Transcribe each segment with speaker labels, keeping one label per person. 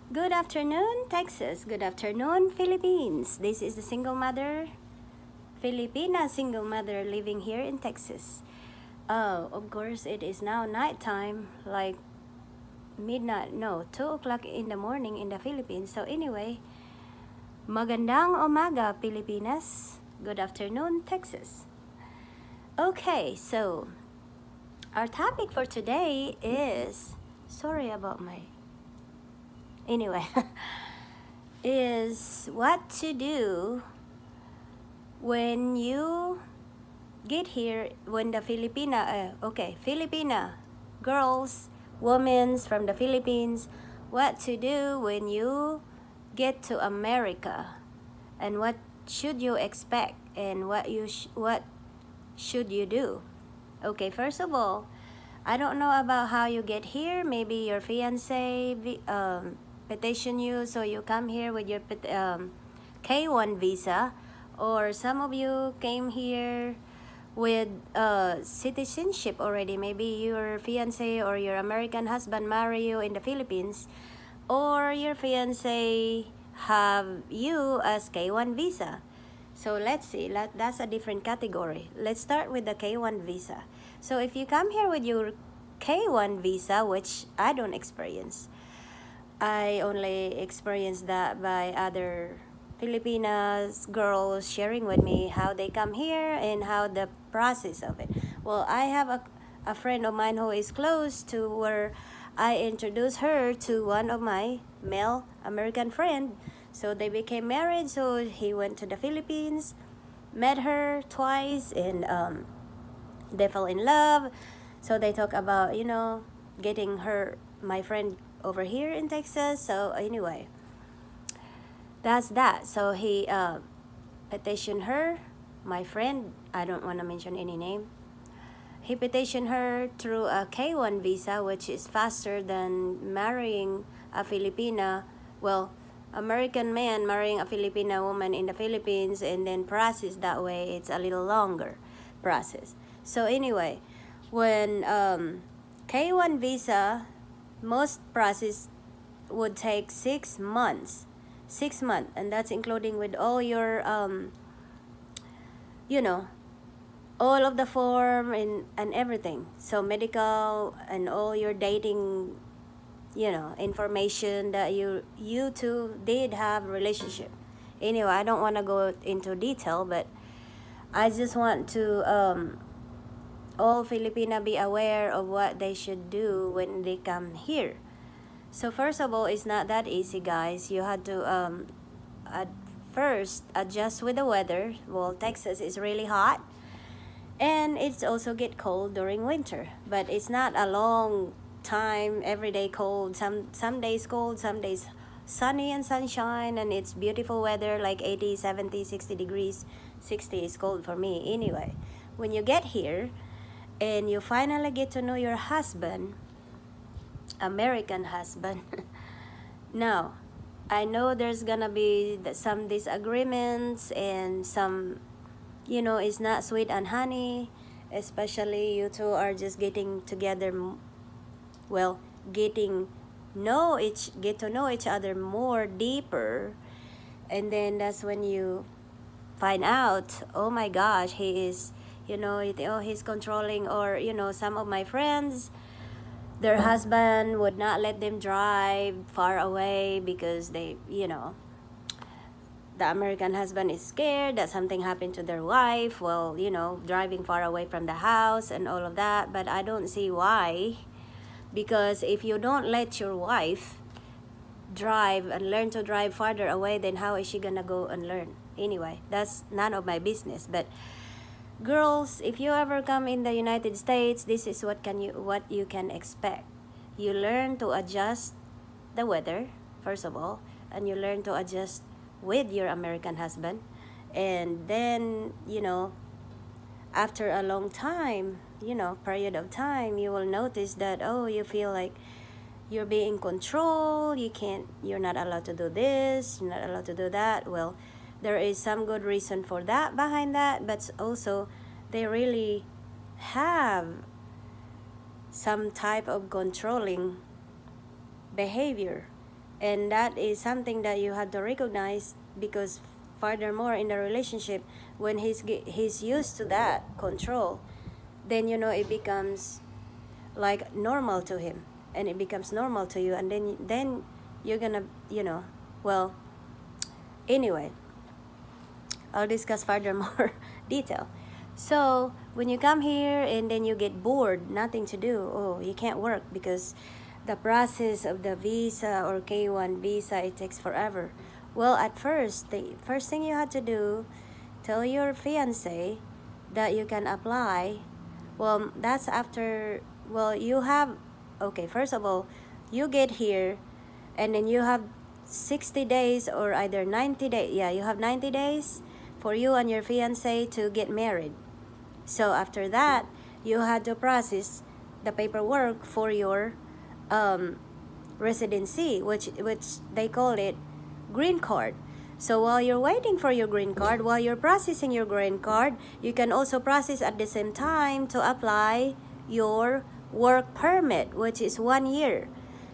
Speaker 1: Good afternoon, Texas. Good afternoon, Philippines. This is the single mother, Filipina single mother living here in Texas. Oh, of course, it is now nighttime, like midnight, no, 2 o'clock in the morning in the Philippines. So, anyway, magandang umaga, Pilipinas. Good afternoon, Texas. Okay, so our topic for today is sorry about my anyway is what to do when you get here when the Filipina girls, women from the Philippines, what to do when you get to America, and what should you expect, and what should you do. Okay, first of all, I don't know about how you get here. Maybe your fiance petition you, so you come here with your K1 visa, or some of you came here with citizenship already. Maybe your fiance or your American husband marry you in the Philippines, or your fiance have you as K1 visa. So let's see, that's a different category. Let's start with the K1 visa. So if you come here with your K1 visa, which I don't experience, I only experienced that by other Filipinas girls sharing with me how they come here and how the process of it. Well, I have a friend of mine who is close to where I introduced her to one of my male American friend. So they became married. So he went to the Philippines, met her twice, and they fell in love. So they talk about, getting my friend over here in Texas. So anyway, that's that. So he petitioned her, my friend, I don't want to mention any name. He petitioned her through a K1 visa, which is faster than marrying a Filipina, well, American man marrying a Filipina woman in the Philippines, and then process that way. It's a little longer process. So anyway, when K1 visa, most process would take 6 months. 6 months, and that's including with all your you know all of the form and everything. So medical and all your dating, information that you two did have relationship. Anyway, I don't want to go into detail, but I just want to all Filipina be aware of what they should do when they come here. So first of all, it's not that easy, guys. You had to at first adjust with the weather. Well, Texas is really hot, and it's also get cold during winter, but it's not a long time every day cold. Some days cold, some days sunny and sunshine, and it's beautiful weather like 80, 70, 60 degrees. 60 is cold for me anyway. When you get here and you finally get to know your husband, American husband. Now, I know there's gonna be some disagreements and some, it's not sweet and honey, especially you two are just getting together, well, get to know each other more deeper, and then that's when you find out, oh my gosh, he is, he's controlling, or some of my friends, their husband would not let them drive far away because the American husband is scared that something happened to their wife while, driving far away from the house and all of that. But I don't see why, because if you don't let your wife drive and learn to drive farther away, then how is she gonna go and learn? Anyway, that's none of my business. But girls, if you ever come in the United States, this is what you can expect. You learn to adjust the weather, first of all, and you learn to adjust with your American husband. And then, after a long time, period of time, you will notice that, oh, you feel like you're being controlled. You're not allowed to do this, you're not allowed to do that. Well, there is some good reason for that behind that, but also they really have some type of controlling behavior And that is something that you have to recognize, because furthermore in the relationship, when he's used to that control, then it becomes like normal to him, and it becomes normal to you, and then you're gonna, well, anyway, I'll discuss further more detail. So when you come here and then you get bored, nothing to do, oh, you can't work because the process of the visa or K1 visa, it takes forever. Well, at first, the first thing you had to do, tell your fiance that you can apply. Well, that's after, well, you have, okay, first of all, you get here and then you have 60 days or either 90 days. Yeah, you have 90 days for you and your fiance to get married. So after that, you had to process the paperwork for your residency, which they call it green card. So while you're waiting for your green card, while you're processing your green card, you can also process at the same time to apply your work permit, which is 1 year.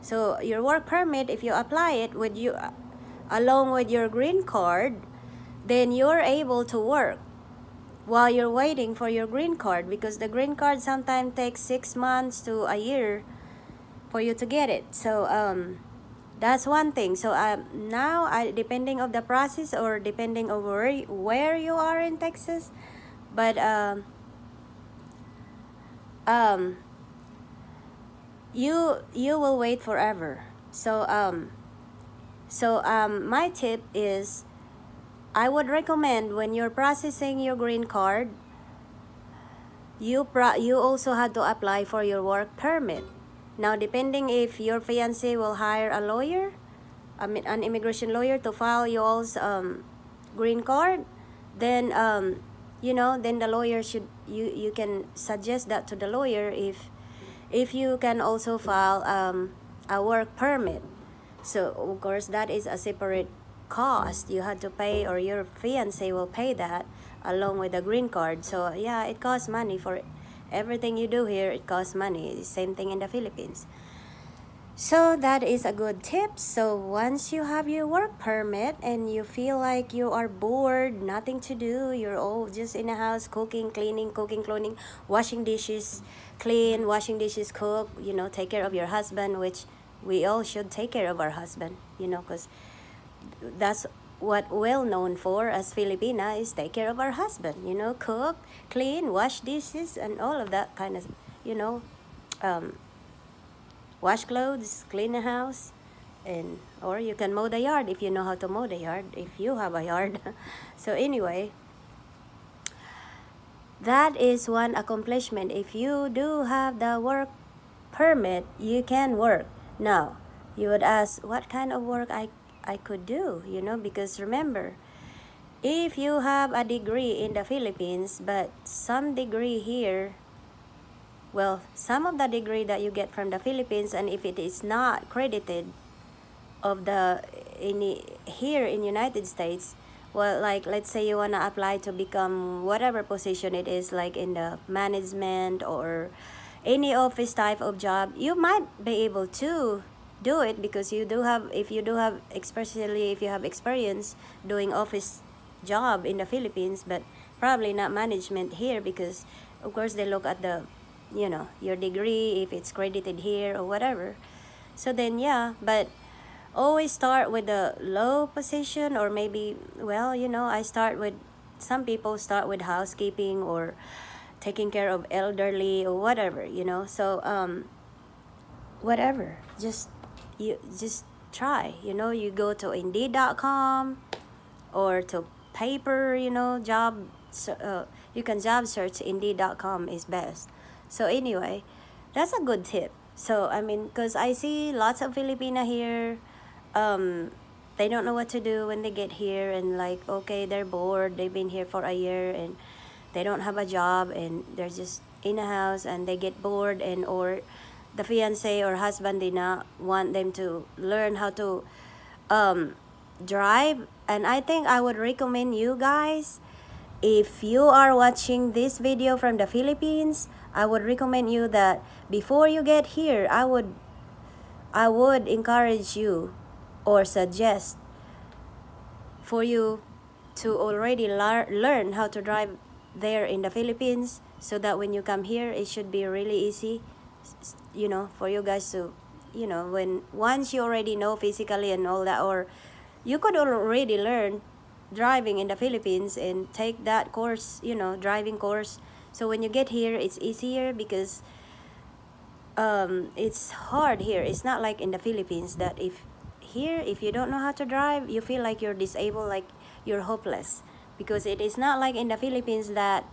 Speaker 1: So your work permit, if you apply it with you along with your green card, then you're able to work while you're waiting for your green card, because the green card sometimes takes 6 months to a year for you to get it. So that's one thing. So now, depending on the process or depending on where you are in Texas, but you will wait forever. So my tip is, I would recommend when you're processing your green card, you also had to apply for your work permit. Now, depending if your fiance will hire a lawyer, an immigration lawyer to file y'all's green card, then then the lawyer should, you can suggest that to the lawyer if you can also file a work permit. So of course that is a separate cost you had to pay, or your fiance will pay that along with the green card. So yeah, it costs money. For everything you do here, it costs money. Same thing in the Philippines. So that is a good tip. So once you have your work permit and you feel like you are bored, nothing to do, you're all just in the house cooking, cleaning, washing dishes, clean, washing dishes, cook, take care of your husband, which we all should take care of our husband, because that's what well known for as Filipina, is take care of our husband, cook, clean, wash dishes, and all of that kind of, wash clothes, clean the house, and or you can mow the yard if you know how to mow the yard, if you have a yard. So anyway, that is one accomplishment. If you do have the work permit, you can work. Now, you would ask, what kind of work I could do, because remember, if you have a degree in the Philippines, but some degree here, well, some of the degree that you get from the Philippines, and if it is not credited of here in United States, well, like let's say you want to apply to become whatever position it is, like in the management or any office type of job, you might be able to do it because if you have especially if you have experience doing office job in the Philippines, but probably not management here, because of course they look at the your degree, if it's credited here or whatever. So then yeah, but always start with a low position, or maybe, well, some people start with housekeeping or taking care of elderly or whatever, so whatever, just try, you go to indeed.com or to paper, job, you can job search. Indeed.com is best. So anyway, that's a good tip. So because I see lots of Filipina here, they don't know what to do when they get here, and like, okay, they're bored, they've been here for a year and they don't have a job, and they're just in a house and they get bored, and or the fiance or husband did not want them to learn how to drive. And I think I would recommend you guys, if you are watching this video from the Philippines, I would recommend you that before you get here, I would encourage you or suggest for you to already learn how to drive there in the Philippines, so that when you come here it should be really easy, for you guys to, when once you already know physically and all that, or you could already learn driving in the Philippines and take that course, driving course. So when you get here, it's easier because it's hard here. It's not like in the Philippines that if you don't know how to drive, you feel like you're disabled, like you're hopeless. Because it is not like in the Philippines that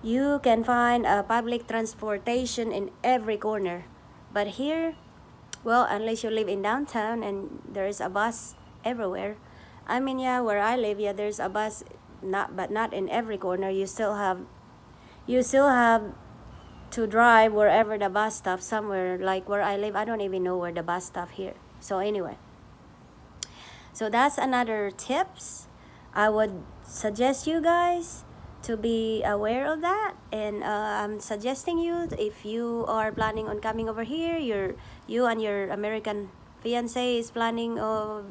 Speaker 1: you can find a public transportation in every corner. But here, well, unless you live in downtown and there is a bus everywhere. I mean, yeah, where I live, yeah, there's a bus, but not in every corner. You still have to drive wherever the bus stops. Somewhere like where I live, I don't even know where the bus stop here. So anyway, so that's another tips. I would suggest you guys to be aware of that, and I'm suggesting you, if you are planning on coming over here, you and your American fiance is planning of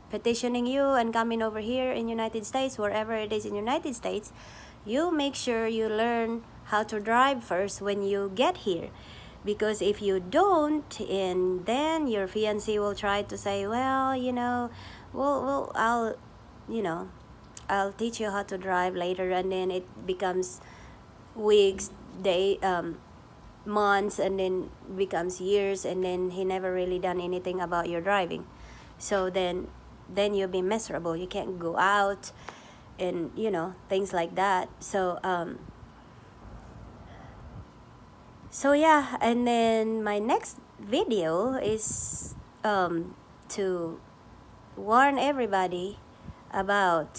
Speaker 1: petitioning you and coming over here in United States, wherever it is in United States, you make sure you learn how to drive first when you get here. Because if you don't, and then your fiancé will try to say, well, I'll teach you how to drive later, and then it becomes weeks, months, and then becomes years, and then he never really done anything about your driving. So then you'll be miserable. You can't go out, and things like that. So yeah, and then my next video is to warn everybody about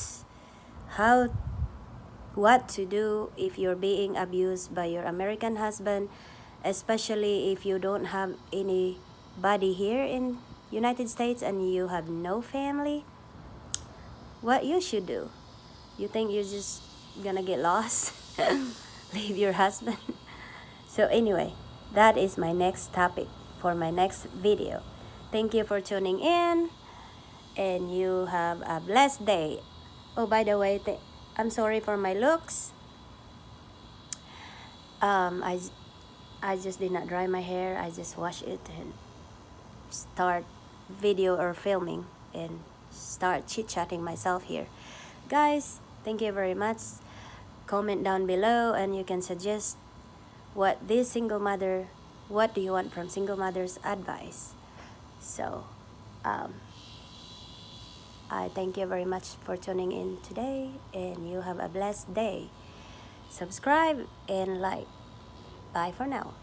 Speaker 1: what to do if you're being abused by your American husband, especially if you don't have anybody here in United States and you have no family. What you should do? You think you're just gonna get lost? Leave your husband? So anyway, that is my next topic for my next video. Thank you for tuning in, and you have a blessed day. Oh, by the way, I'm sorry for my looks. I just did not dry my hair. I just wash it and start video or filming and start chit-chatting myself here. Guys, thank you very much. Comment down below, and you can suggest what do you want from single mother's advice. So I thank you very much for tuning in today, and you have a blessed day. Subscribe and like. Bye for now.